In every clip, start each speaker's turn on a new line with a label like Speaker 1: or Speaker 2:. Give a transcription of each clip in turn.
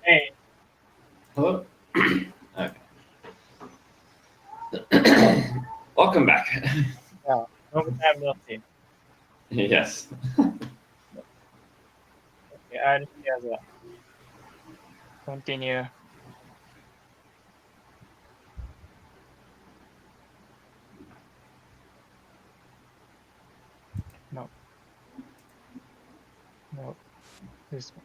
Speaker 1: Hey,
Speaker 2: Hello. Okay. Welcome back.
Speaker 1: yeah, long time no see.
Speaker 2: Yes.
Speaker 1: Okay, I'll share the continue. No, no, this one.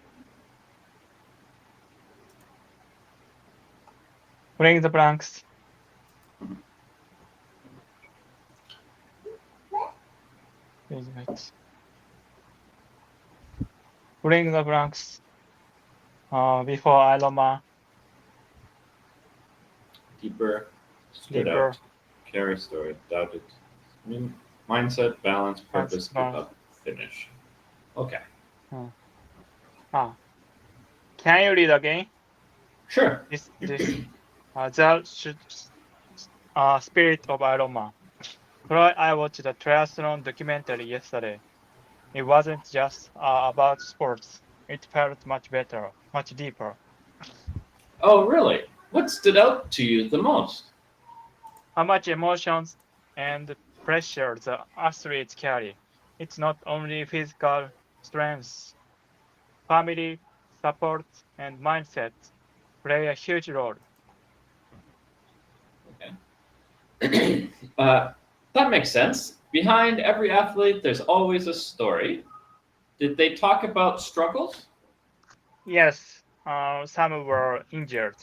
Speaker 1: Bring the blanks. Page height. Bring the blanks. Before Iloma,
Speaker 2: Deeper, stood
Speaker 1: deeper,
Speaker 2: out, carry story, doubted. Mindset, balance,
Speaker 1: and
Speaker 2: purpose, give
Speaker 1: balance.
Speaker 2: up, finish. Okay.
Speaker 1: Hmm. Ah, can you read again?
Speaker 2: Sure.
Speaker 1: This. The spirit of Iloma. I watched the triathlon documentary yesterday. It wasn't just about sports. It felt much better, much deeper.
Speaker 2: Oh, really? What stood out to you the most?
Speaker 1: How much emotions and pressure the athletes carry. It's not only physical strength, family, support, and mindset play a huge role.
Speaker 2: Okay. That makes sense. Behind every athlete, there's always a story. Did they talk about struggles?
Speaker 1: Yes, some were injured,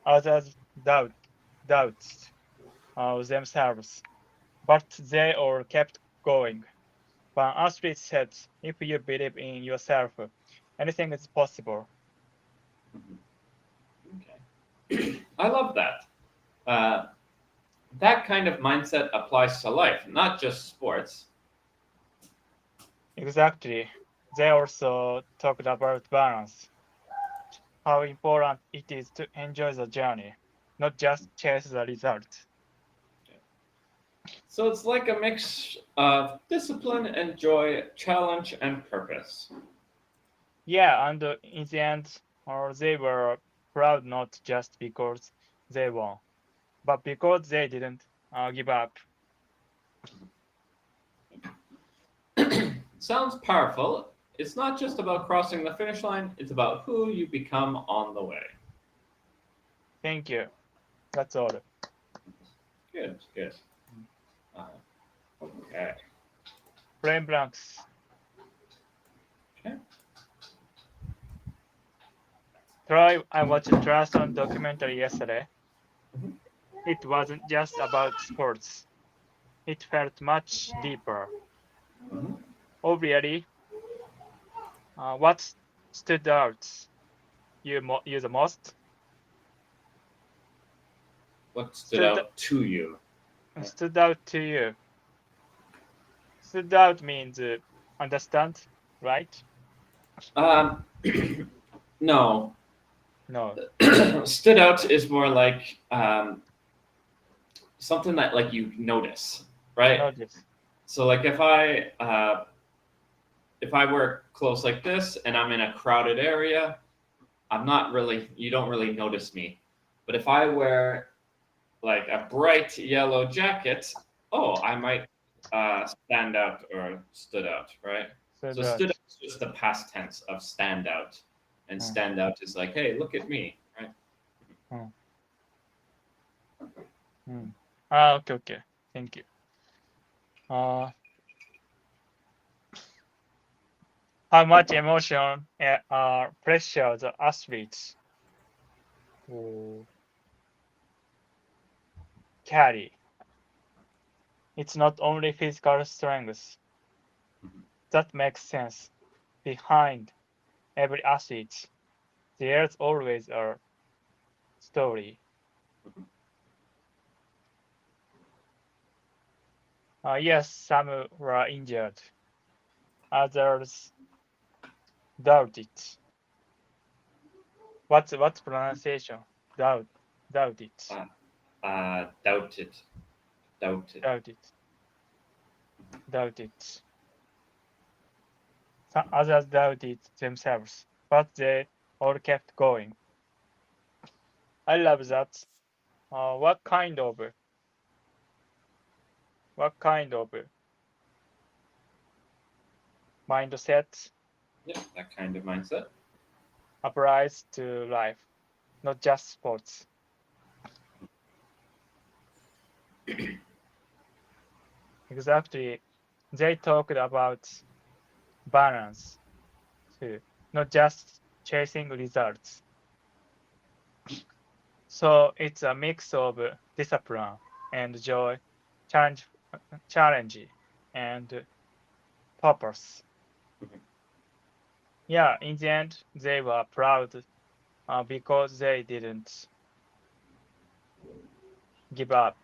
Speaker 1: others doubts themselves, but they all kept going. One athlete said, if you believe in yourself, anything is possible.
Speaker 2: Okay. I love that. Uh, that kind of mindset applies to life, not just sports.
Speaker 1: Exactly. They also talked about balance, how important it is to enjoy the journey, not just chase the result.
Speaker 2: So it's like a mix of discipline and joy, challenge and purpose.
Speaker 1: Yeah, and in the end, they were proud not just because they won, but because they didn't give up.
Speaker 2: Sounds powerful. It's not just about crossing the finish line, it's about who you become on the way.
Speaker 1: Thank you. That's all.
Speaker 2: Good, good. Uh, okay.
Speaker 1: Brain blanks.
Speaker 2: Okay.
Speaker 1: Troy, I watched a triathlon documentary yesterday.
Speaker 2: Mhm.
Speaker 1: It wasn't just about sports. It felt much deeper.
Speaker 2: Mhm.
Speaker 1: Oh, really? What stood out you the most?
Speaker 2: What stood
Speaker 1: Stood
Speaker 2: out to you?
Speaker 1: stood out to you. Stood out means understand, right?
Speaker 2: Um, no.
Speaker 1: No,
Speaker 2: Stood out is more like something that like you notice, right?
Speaker 1: notice.
Speaker 2: So like if I were close like this and I'm in a crowded area, I'm not really you don't really notice me. But if I wear like a bright yellow jacket, oh, I might stand out or stood out, right?
Speaker 1: Stood
Speaker 2: So stood
Speaker 1: out.
Speaker 2: out is just the past tense of stand out, and
Speaker 1: Hmm,
Speaker 2: stand out is like, hey, look at me, right?
Speaker 1: hmm, hmm. Okay, okay. Thank you. Uh, how much emotion pressure the athletes who carry? It's not only physical strength. That makes sense. Behind every athlete, there's always a story. Yes, some were injured, others doubt it. What's pronunciation? Doubt, doubt it,
Speaker 2: Uh, doubted, doubted.
Speaker 1: doubt it, doubt it. Some others doubt it themselves, but they or kept going. I love that. What kind of mindset
Speaker 2: Yeah, that kind of mindset.
Speaker 1: applies to life, not just sports? Exactly. They talked about balance too, not just chasing results. So it's a mix of discipline and joy, challenge, challenge and purpose.
Speaker 2: Mhm.
Speaker 1: Yeah, in the end, they were proud because they didn't give up.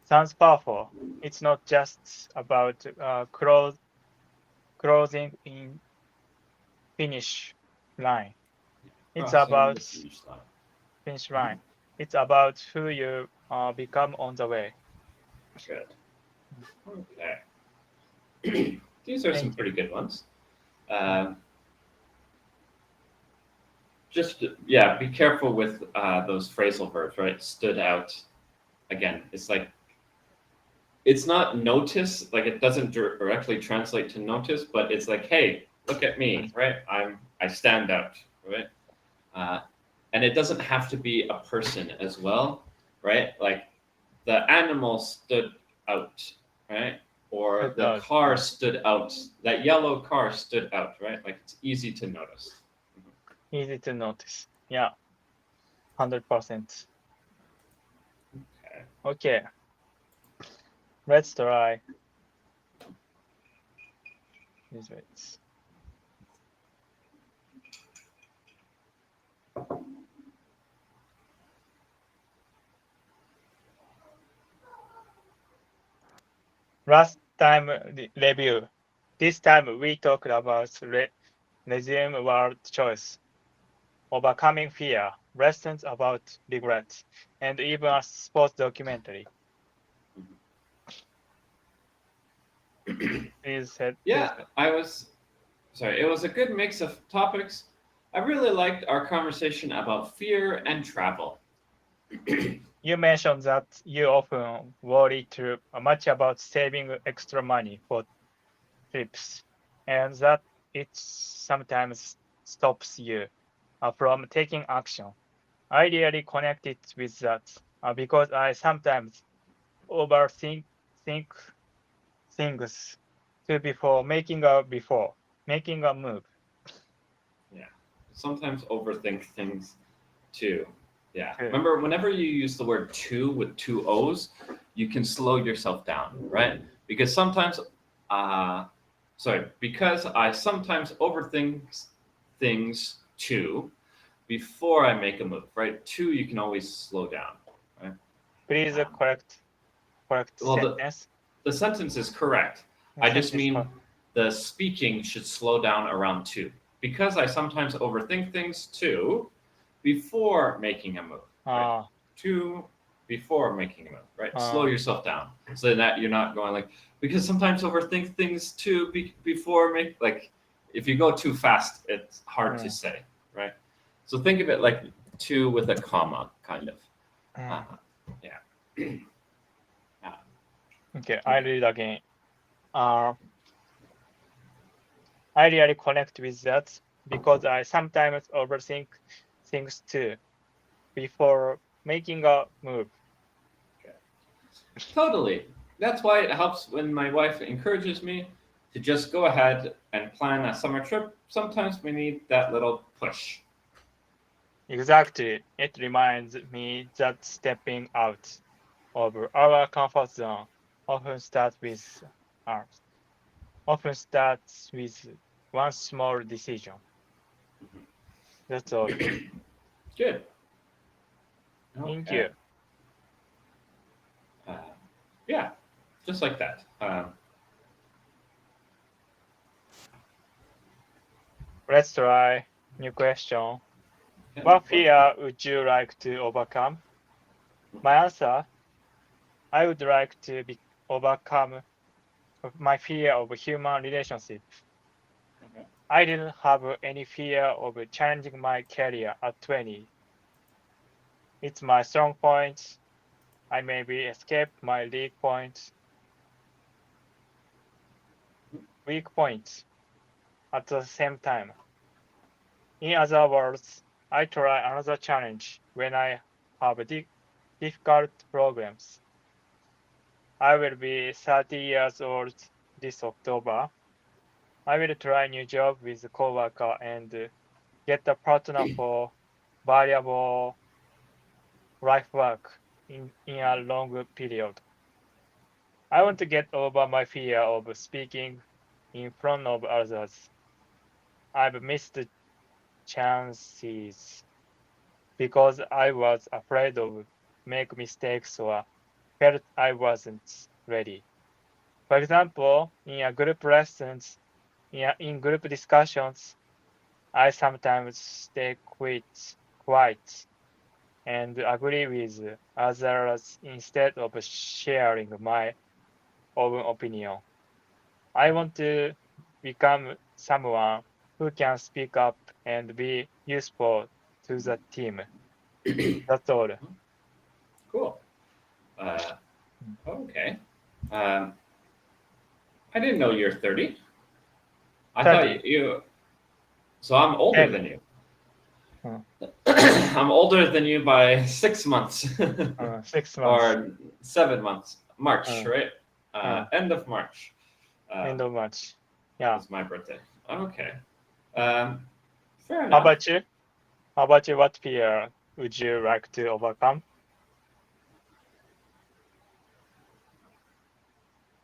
Speaker 1: Sounds powerful. It's not just about closing in finish line. It's
Speaker 2: Crossing the
Speaker 1: about
Speaker 2: finish line.
Speaker 1: finish line. It's about who you become on the way.
Speaker 2: Good. Okay. These are some
Speaker 1: Thank you.
Speaker 2: pretty good ones. Um, just yeah, be careful with those phrasal verbs, right? Stood out. Again, it's like it's not notice, like it doesn't directly translate to notice, but it's like, hey, look at me, right? I stand out, right? Uh, and it doesn't have to be a person as well, right? Like the animal stood out, right? Or
Speaker 1: Stood
Speaker 2: the
Speaker 1: out.
Speaker 2: car stood out. That yellow car stood out, right? Like it's easy to notice.
Speaker 1: Easy to notice. Yeah, 100%.
Speaker 2: Okay.
Speaker 1: Okay, let's try these words. Last time review. This time we talked about resume word choice, overcoming fear, lessons about regret, and even a sports documentary. Please, please.
Speaker 2: Yeah, I was sorry. It was a good mix of topics. I really liked our conversation about fear and travel.
Speaker 1: You mentioned that you often worry too much about saving extra money for trips, and that it sometimes stops you from taking action. I really connected with that because I sometimes overthink think things to before making a move.
Speaker 2: Yeah. Sometimes overthink things too. Yeah.
Speaker 1: Too.
Speaker 2: Remember, whenever you use the word two with two O's, you can slow yourself down, right? Because sometimes, because I sometimes overthink things too before I make a move, right? Two, you can always slow down, right?
Speaker 1: Please
Speaker 2: Um,
Speaker 1: correct
Speaker 2: well,
Speaker 1: sentence.
Speaker 2: the sentence is correct.
Speaker 1: The
Speaker 2: I just
Speaker 1: sentence
Speaker 2: mean
Speaker 1: correct.
Speaker 2: the speaking should slow down around two because I sometimes overthink things too before making a move, right?
Speaker 1: Uh,
Speaker 2: Two before making a move, right? Slow
Speaker 1: uh,
Speaker 2: yourself down so that you're not going like because sometimes overthink things too before make like if you go too fast, it's hard to
Speaker 1: mm,
Speaker 2: say, right? So think of it like two with a comma, kind of. Uh,
Speaker 1: mm.
Speaker 2: yeah.
Speaker 1: Okay, I read again. Uh, I really connect with that because I sometimes overthink things too before making a move.
Speaker 2: Totally. That's why it helps when my wife encourages me to just go ahead and plan a summer trip. Sometimes we need that little push.
Speaker 1: Exactly. It reminds me that stepping out of our comfort zone often starts with us. Often starts with one small decision. That's all.
Speaker 2: Good.
Speaker 1: Thank
Speaker 2: Okay.
Speaker 1: you.
Speaker 2: Uh, yeah, just like that.
Speaker 1: Let's try new question.
Speaker 2: Yeah,
Speaker 1: What
Speaker 2: what?
Speaker 1: fear would you like to overcome? My answer, I would like to overcome my fear of human relationship.
Speaker 2: Okay.
Speaker 1: I didn't have any fear of challenging my career at 20. It's my strong point. I maybe escaped my weak points at the same time. In other words, I try another challenge when I have difficult problems. I will be 30 years old this October. I will try a new job with a coworker and get a partner for valuable life work in a long period. I want to get over my fear of speaking in front of others. I've missed chances because I was afraid of make mistakes or felt I wasn't ready. For example, in a group lessons, in group discussions, I sometimes stay quiet and agree with others instead of sharing my own opinion. I want to become someone who can speak up and be useful to the team. That's all.
Speaker 2: Cool. Okay. Um, I didn't know you're 30. I
Speaker 1: 30.
Speaker 2: thought you. So I'm older
Speaker 1: 10.
Speaker 2: than you.
Speaker 1: Hmm.
Speaker 2: I'm older than you by 6 months
Speaker 1: 6 months.
Speaker 2: or 7 months. March,
Speaker 1: Uh,
Speaker 2: right?
Speaker 1: uh,
Speaker 2: End of March
Speaker 1: End of March. Yeah.
Speaker 2: is my birthday. Okay. Fair
Speaker 1: How
Speaker 2: enough.
Speaker 1: about you? How about you? What fear would you like to overcome?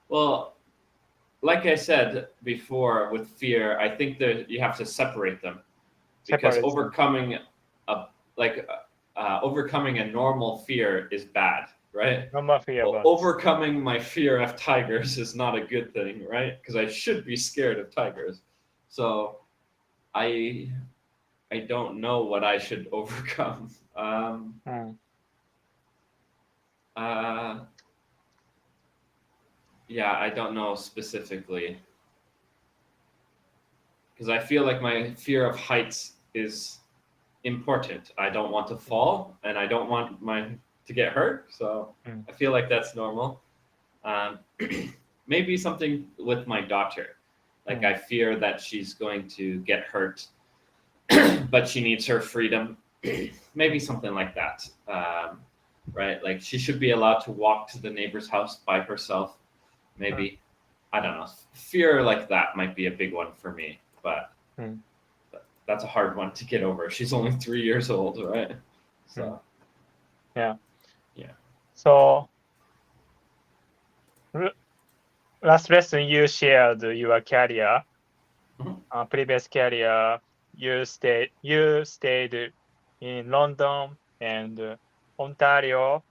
Speaker 2: Well, like I said before with fear, I think that you have to separate them because
Speaker 1: Separate them.
Speaker 2: overcoming a normal fear is bad, right?
Speaker 1: No more fear
Speaker 2: Well,
Speaker 1: about.
Speaker 2: overcoming my fear of tigers is not a good thing, right? Because I should be scared of tigers. So I I don't know what I should overcome.
Speaker 1: Mm.
Speaker 2: Uh, yeah, I don't know specifically because I feel like my fear of heights is important. I don't want to fall, and I don't want my to get hurt. So
Speaker 1: Mm.
Speaker 2: I feel like that's normal. Um, maybe something with my daughter. Like I fear that she's going to get hurt, but she needs her freedom. Maybe something like that. Right? Like she should be allowed to walk to the neighbor's house by herself. Maybe. I don't know. Fear like that might be a big one for me, but
Speaker 1: Mm.
Speaker 2: that's a hard one to get over. She's only 3 years old, right? So
Speaker 1: Yeah.
Speaker 2: yeah.
Speaker 1: So last lesson you shared your career,
Speaker 2: Mhm.
Speaker 1: previous career. You stayed in London and Ontario.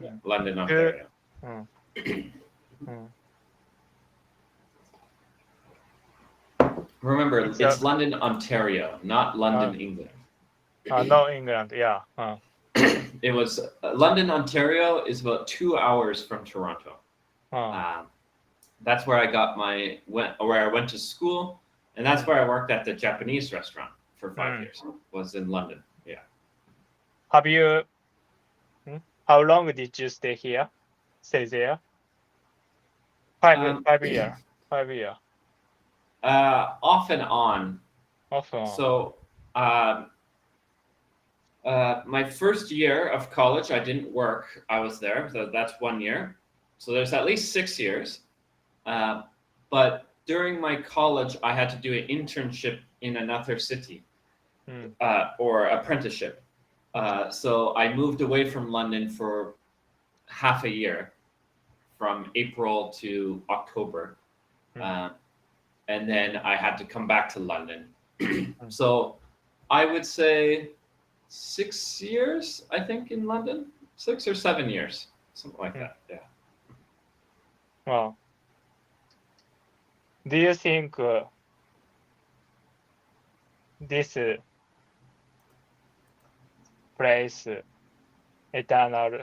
Speaker 2: Yeah.
Speaker 1: Mm.
Speaker 2: London,
Speaker 1: Two.
Speaker 2: Ontario.
Speaker 1: Mm. Mm.
Speaker 2: Remember,
Speaker 1: It's
Speaker 2: it's London, Ontario, not London, England.
Speaker 1: no England. Yeah.
Speaker 2: It was London, Ontario is about 2 hours from Toronto.
Speaker 1: Uh,
Speaker 2: Um, that's where I got where I went to school, and that's where I worked at the Japanese restaurant for 5 years. Was in London. Yeah.
Speaker 1: Have you? How long did you stay here? Stay there? Five.
Speaker 2: Um,
Speaker 1: 5 year. 5 year.
Speaker 2: off and on.
Speaker 1: Often.
Speaker 2: So my first year of college, I didn't work. I was there, so that's 1 year. So there's at least 6 years. But during my college, I had to do an internship in another city or apprenticeship. So I moved away from London for half a year, from April to October, and then I had to come back to London. So I would say 6 years, I think, in London, 6 or 7 years, something like that. Yeah.
Speaker 1: Well, do you think this place eternal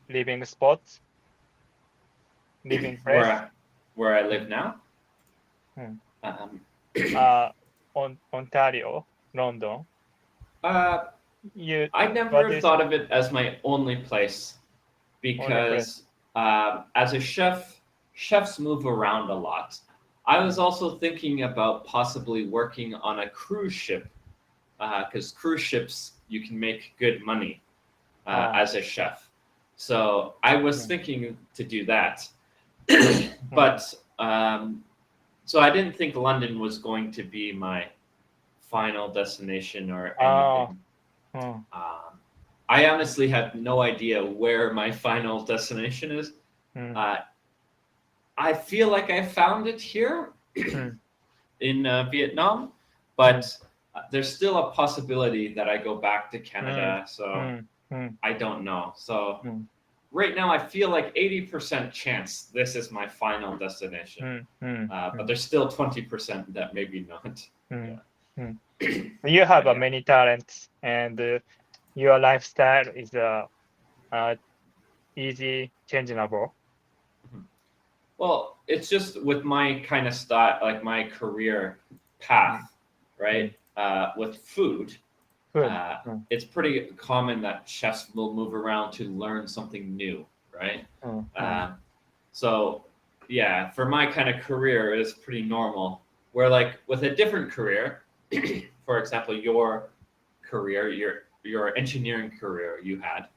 Speaker 1: living spot, living place?
Speaker 2: Where I live now. Um,
Speaker 1: Ontario, London.
Speaker 2: uh,
Speaker 1: You
Speaker 2: I
Speaker 1: what
Speaker 2: never
Speaker 1: is
Speaker 2: thought of it as my only place
Speaker 1: only place?
Speaker 2: because as a chef, chefs move around a lot. I was also thinking about possibly working on a cruise ship because cruise ships you can make good money as a chef. So I was thinking to do that, but so I didn't think London was going to be my final destination or anything. I honestly have no idea where my final destination is. I feel like I found it here in Vietnam, but there's still a possibility that I go back to Canada. So I don't know. So right now, I feel like 80% chance this is my final destination, but there's still 20% that maybe not.
Speaker 1: You have
Speaker 2: Yeah.
Speaker 1: many talents, and your lifestyle is easy changeable.
Speaker 2: Well, it's just with my kind of style, like my career path, right? With food,
Speaker 1: Good.
Speaker 2: it's pretty common that chefs will move around to learn something new, right? So, yeah, for my kind of career, it's pretty normal. Where like with a different career, for example, your career, your engineering career you had,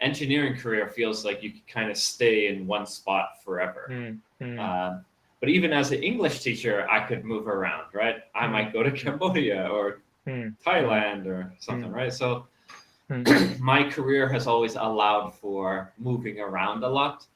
Speaker 2: engineering career feels like you could kind of stay in one spot forever. But even as an English teacher, I could move around, right? I might go to Cambodia or Thailand or something, right? So my career has always allowed for moving around a lot.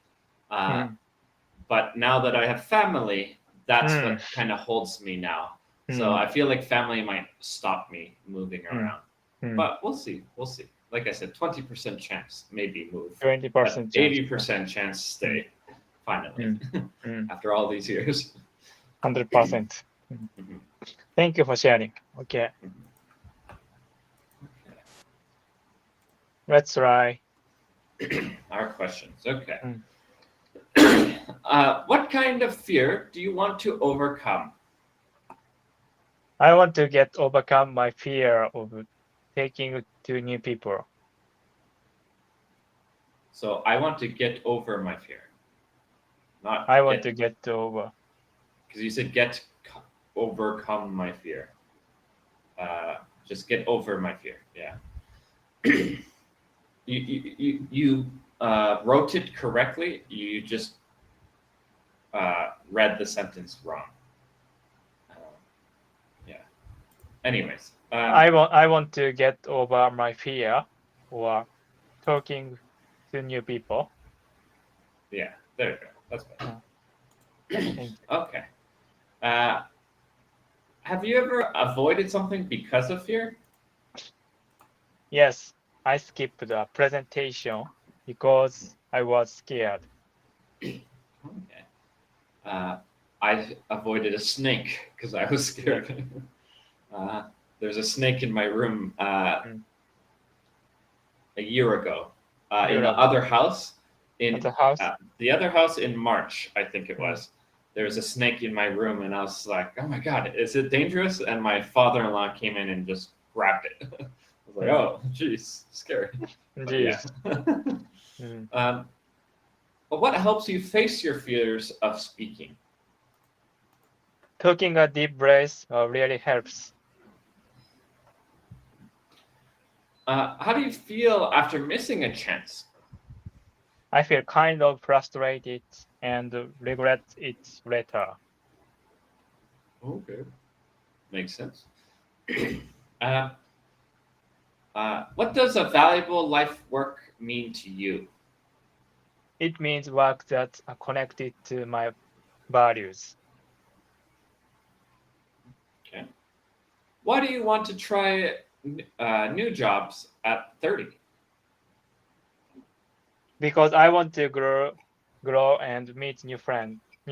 Speaker 2: But now that I have family, that's what kind of holds me now. So I feel like family might stop me moving around. But we'll see. We'll see. Like I said, 20% chance maybe move.
Speaker 1: 20%
Speaker 2: 80% chance stay finally after all these years.
Speaker 1: 100%. Thank you for sharing. Okay. Let's try.
Speaker 2: Our questions. Okay. What kind of fear do you want to overcome?
Speaker 1: I want to overcome my fear of taking to new people.
Speaker 2: So I want to get over my fear. Not
Speaker 1: I want to get over.
Speaker 2: Because you said overcome my fear. Just get over my fear. Yeah. you wrote it correctly. You just read the sentence wrong. Yeah. Anyways.
Speaker 1: I want to get over my fear or talking to new people.
Speaker 2: Yeah. There you go. That's better.
Speaker 1: Thank you.
Speaker 2: Okay. Have you ever avoided something because of fear?
Speaker 1: Yes, I skipped the presentation because I was scared.
Speaker 2: Okay. I avoided a snake because I was scared. There's a snake in my room a year ago. In the other house, the other house in March, I think it was. There was a snake in my room, and I was like, "Oh my god, is it dangerous?" And my father-in-law came in and just grabbed it. I was like, "Oh, jeez, scary." But yeah. But what helps you face your fears of speaking?
Speaker 1: Taking a deep breath really helps.
Speaker 2: How do you feel after missing a chance?
Speaker 1: I feel kind of frustrated and regret it later.
Speaker 2: Okay, makes sense. What does a valuable life work mean to you?
Speaker 1: It means work that's connected to my values.
Speaker 2: Okay. Why do you want to try new jobs at 30?
Speaker 1: Because I want to grow and meet new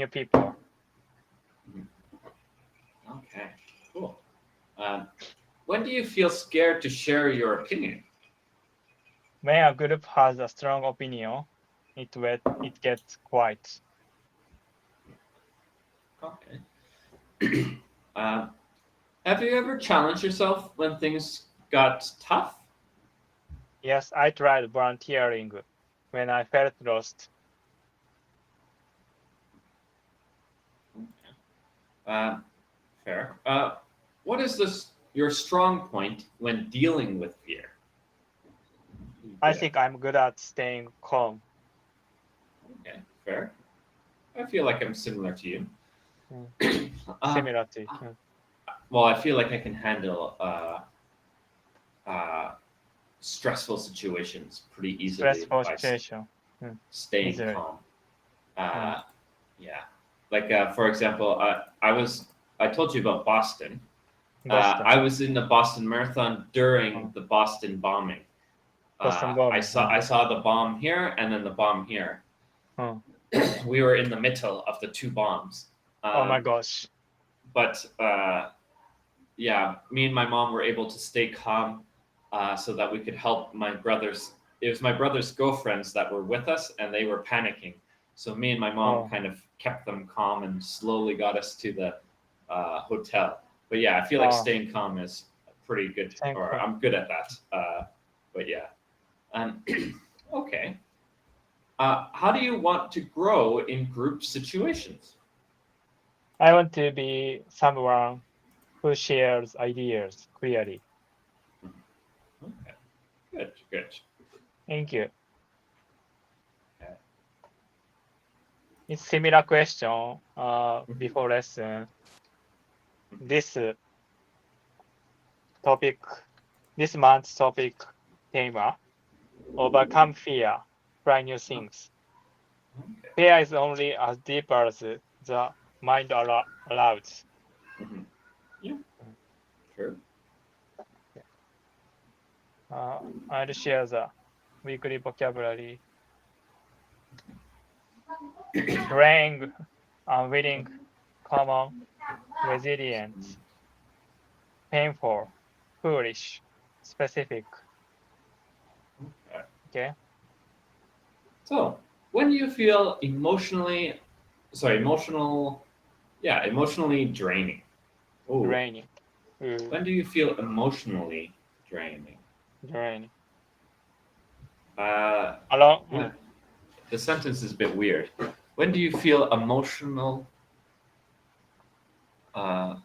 Speaker 1: people.
Speaker 2: Okay, cool. When do you feel scared to share your opinion?
Speaker 1: When a group has a strong opinion, it gets quiet.
Speaker 2: Okay. Have you ever challenged yourself when things got tough?
Speaker 1: Yes, I tried volunteering when I felt lost.
Speaker 2: Fair. What is your strong point when dealing with fear?
Speaker 1: I think I'm good at staying calm.
Speaker 2: Okay, fair. I feel like I'm similar to you.
Speaker 1: Similar to
Speaker 2: Well, I feel like I can handle stressful situations pretty easily
Speaker 1: stressful
Speaker 2: by
Speaker 1: situation.
Speaker 2: staying
Speaker 1: Easily.
Speaker 2: calm. Yeah, like for example, I told you about Boston.
Speaker 1: Boston.
Speaker 2: I was in the Boston Marathon during the Boston bombing.
Speaker 1: Boston
Speaker 2: I
Speaker 1: bombing.
Speaker 2: saw the bomb here and then the bomb here. We were in the middle of the two bombs.
Speaker 1: Oh my gosh.
Speaker 2: But yeah, me and my mom were able to stay calm so that we could help my brothers. It was my brother's girlfriends that were with us, and they were panicking. So me and my mom kind of kept them calm and slowly got us to the hotel. But yeah, I feel like staying calm is pretty good, or I'm good at that. But yeah, okay. How do you want to grow in group situations?
Speaker 1: I want to be someone who shares ideas clearly.
Speaker 2: Okay, good.
Speaker 1: Thank you.
Speaker 2: Okay.
Speaker 1: It's similar question before lesson. This month's topic, theme, overcome fear, try new things.
Speaker 2: Okay.
Speaker 1: Fear is only as deep as the mind allows.
Speaker 2: Yeah, sure.
Speaker 1: I'll share the weekly vocabulary. Strength, unwilling, common, resilient, painful, foolish, specific. Okay.
Speaker 2: So, when do you feel emotionally draining? Ooh.
Speaker 1: Draining.
Speaker 2: When do you feel emotionally draining?
Speaker 1: Draining.
Speaker 2: The sentence is a bit weird. When do you feel emotional? When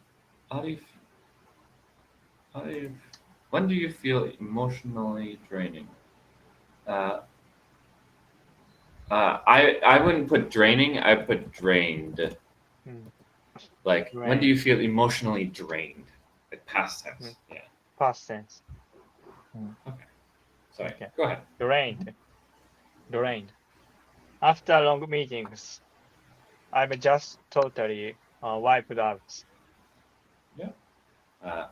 Speaker 2: do you feel emotionally draining? I wouldn't put draining. I put drained. Like
Speaker 1: Drained.
Speaker 2: when do you feel emotionally drained? Like past tense. Yeah.
Speaker 1: Past tense.
Speaker 2: Okay. Sorry.
Speaker 1: Okay.
Speaker 2: Go ahead.
Speaker 1: Drained. After long meetings, I'm just totally wiped out.
Speaker 2: Yeah.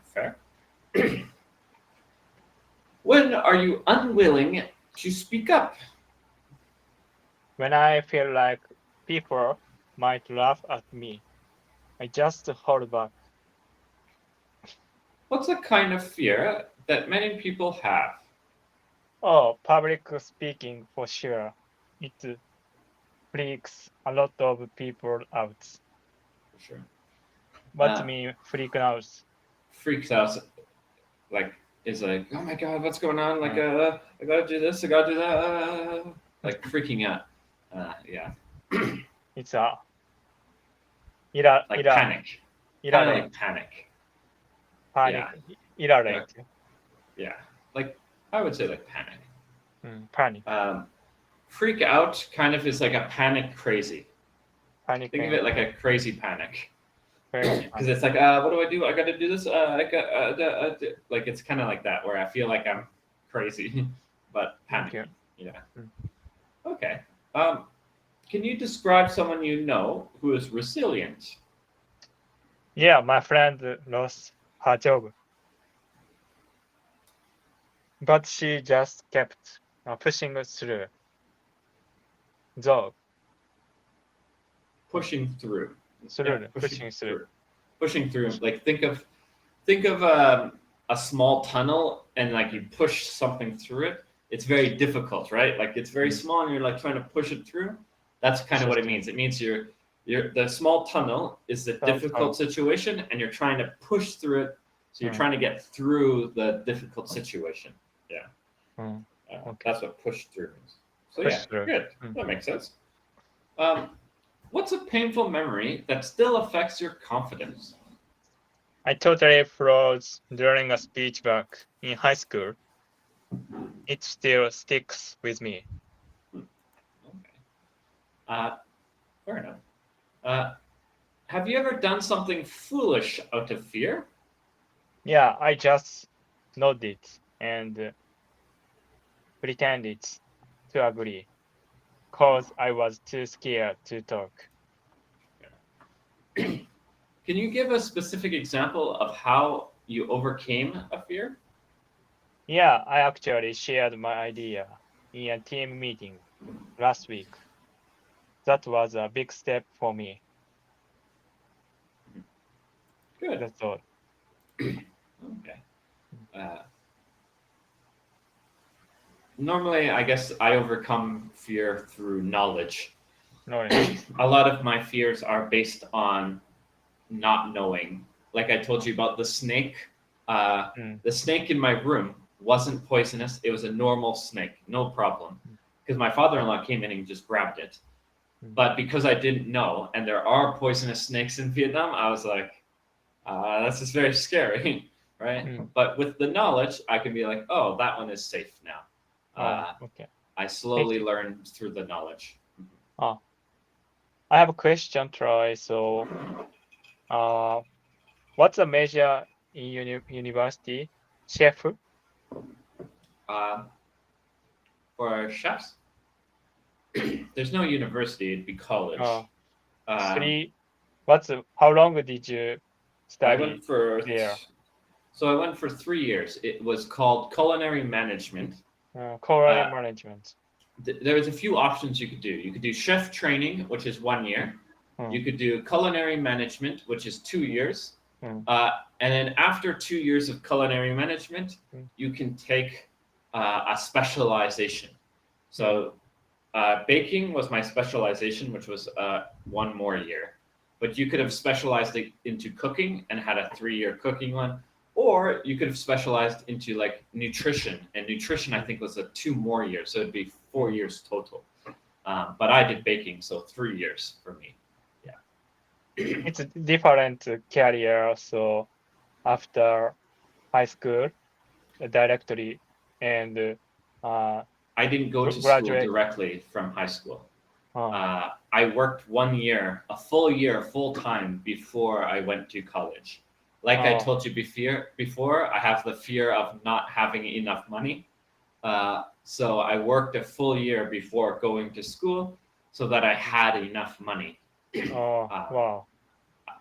Speaker 2: Fair. When are you unwilling to speak up?
Speaker 1: When I feel like people might laugh at me, I just hold back.
Speaker 2: What's a kind of fear that many people have?
Speaker 1: Oh, public speaking for sure. It freaks a lot of people out.
Speaker 2: For sure.
Speaker 1: What me freak out?
Speaker 2: Freaks out. Like is like, oh my god, what's going on? Like, I gotta do this, I gotta do that. Like freaking out. Yeah.
Speaker 1: It's a
Speaker 2: like panic. Kind of like panic.
Speaker 1: Irate.
Speaker 2: Yeah. Like I would say like panic.
Speaker 1: Panic.
Speaker 2: Freak out kind of is like a panic crazy.
Speaker 1: Panic.
Speaker 2: Think of it like a crazy panic.
Speaker 1: Crazy.
Speaker 2: Because it's like, what do I do? I got to do this. Like it's kind of like that where I feel like I'm crazy, but panic. Yeah. Okay. Can you describe someone you know who is resilient?
Speaker 1: Yeah, my friend lost her job, but she just kept pushing through.
Speaker 2: Pushing through. Pushing through. Like think of a small tunnel and like you push something through it. It's very difficult, right? Like it's very small and you're like trying to push it through. That's kind of what it means. It means the small tunnel is the
Speaker 1: Small
Speaker 2: difficult situation, and you're trying to push through it. So you're trying to get through the difficult situation.
Speaker 1: Okay.
Speaker 2: That's what push through means. So
Speaker 1: Push
Speaker 2: yeah,
Speaker 1: through.
Speaker 2: good. That makes sense. What's a painful memory that still affects your confidence?
Speaker 1: I totally froze during a speech back in high school. It still sticks with me.
Speaker 2: Okay. Fair enough. Have you ever done something foolish out of fear?
Speaker 1: Yeah, I just nodded and pretended to agree, cause I was too scared to talk.
Speaker 2: Can you give a specific example of how you overcame a fear?
Speaker 1: Yeah, I actually shared my idea in a team meeting last week. That was a big step for me.
Speaker 2: Good.
Speaker 1: That's all.
Speaker 2: Okay. Normally, I guess I overcome fear through knowledge.
Speaker 1: Knowledge.
Speaker 2: A lot of my fears are based on not knowing. Like I told you about the snake. The snake in my room wasn't poisonous. It was a normal snake, no problem. Because my father-in-law came in and just grabbed it. But because I didn't know, and there are poisonous snakes in Vietnam, I was like, this is very scary, right? But with the knowledge, I can be like, oh, that one is safe now.
Speaker 1: Okay.
Speaker 2: I slowly learned through the knowledge.
Speaker 1: I have a question, Troy. So, what's a major in university? Chef?
Speaker 2: For chefs, there's no university; it'd be college.
Speaker 1: How long did you study
Speaker 2: I went for
Speaker 1: there?
Speaker 2: So I went for 3 years. It was called culinary management.
Speaker 1: Culinary management.
Speaker 2: There was a few options you could do. You could do chef training, which is 1 year. You could do culinary management, which is 2 years. And then after 2 years of culinary management, you can take a specialization. So baking was my specialization, which was 1 more year. But you could have specialized into cooking and had a 3-year cooking one, or you could have specialized into like nutrition, and nutrition I think was a 2 more years, so it'd be 4 years total. But I did baking, so 3 years for me. Yeah,
Speaker 1: it's a different career. So after high school, directly, and
Speaker 2: I didn't go to
Speaker 1: graduate.
Speaker 2: school directly from high school. I worked 1 year, a full year, full time before I went to college. Like I told you before, I have the fear of not having enough money. So I worked a full year before going to school so that I had enough money.
Speaker 1: Wow.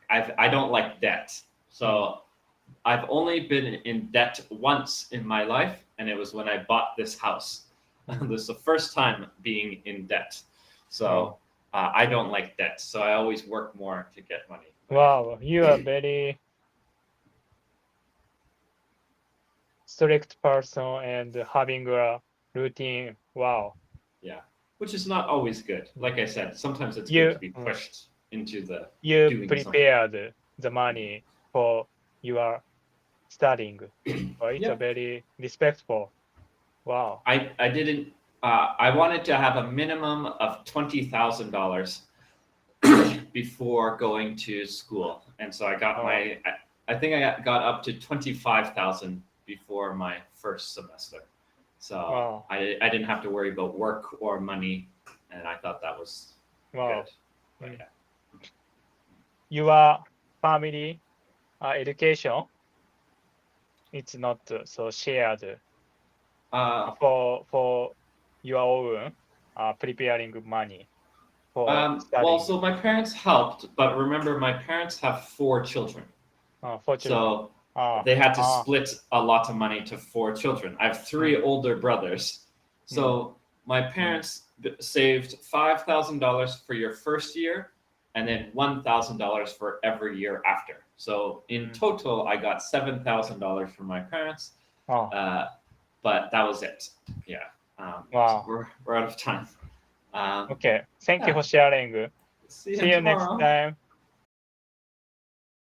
Speaker 2: I don't like debt. So I've only been in debt once in my life, and it was when I bought this house. This is the first time being in debt. So I don't like debt. So I always work more to get money.
Speaker 1: Wow, you are very strict person and having a routine. Wow.
Speaker 2: Yeah, which is not always good. Like I said, sometimes it's good to be pushed into the
Speaker 1: you prepared the money for your studying. It's a very respectful. Wow.
Speaker 2: I didn't. I wanted to have a minimum of $20,000 before going to school, and so I got my. I think I got up to 25,000 before my first semester. So I didn't have to worry about work or money, and I thought that was good. Yeah.
Speaker 1: Your family education, it's not so shared for your own preparing money for studying.
Speaker 2: Well, so my parents helped, but remember, my parents have 4 children.
Speaker 1: 4 children.
Speaker 2: So they had to split a lot of money to 4 children. I have 3 older brothers. So my parents saved $5,000 for your first year and then $1,000 for every year after. So in total, I got $7,000 from my parents. But that was it. Yeah.
Speaker 1: Wow.
Speaker 2: So we're out of time.
Speaker 1: Okay. Thank you for sharing.
Speaker 2: See
Speaker 1: See you next
Speaker 2: tomorrow.
Speaker 1: time.